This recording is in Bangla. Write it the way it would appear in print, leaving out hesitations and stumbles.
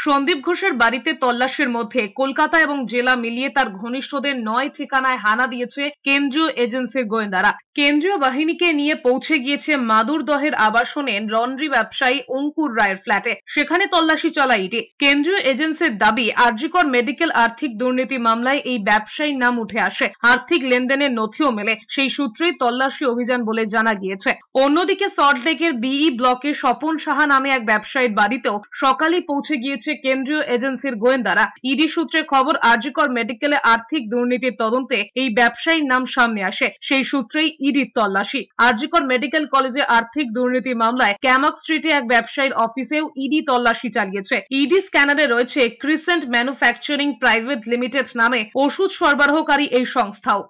সন্দীপ ঘোষের বাড়িতে তল্লাশির মধ্যে কলকাতা এবং জেলা মিলিয়ে তার ঘনিষ্ঠদের 9 ঠিকানায় হানা দিয়েছে কেন্দ্রীয় এজেন্সির গোয়েন্দারা। কেন্দ্রীয় বাহিনীকে নিয়ে পৌঁছে গিয়েছে মাদুরদহের আবাসনে লন্ড্রি ব্যবসায়ী অঙ্কুর রায়ের ফ্ল্যাটে। সেখানে তল্লাশি চালায় ইডি। কেন্দ্রীয় এজেন্সির দাবি, আরজিকর মেডিকেল আর্থিক দুর্নীতি মামলায় এই ব্যবসায়ীর নাম উঠে আসে। আর্থিক লেনদেনের নথিও মেলে। সেই সূত্রেই তল্লাশি অভিযান বলে জানা গিয়েছে। অন্যদিকে সল্টলেকের বিই ব্লকে স্বপন সাহা নামে এক ব্যবসায়ীর বাড়িতেও সকালেই পৌঁছে গিয়েছে কেন্দ্রীয় এজেন্সির গোয়েন্দারা। ইডি সূত্রে খবর, আরজিকর মেডিকেলে আর্থিক দুর্নীতির তদন্তে এই ব্যবসায়ীর নাম সামনে আসে। সেই সূত্রেই ইডির তল্লাশি। আরজিকর মেডিকেল কলেজে আর্থিক দুর্নীতি মামলায় ক্যামক স্ট্রিটে এক ব্যবসায়ীর অফিসেও ইডি তল্লাশি চালিয়েছে। ইডি স্ক্যানারে রয়েছে ক্রিসেন্ট ম্যানুফ্যাকচারিং প্রাইভেট লিমিটেড নামে ওষুধ সরবরাহকারী এই সংস্থাও।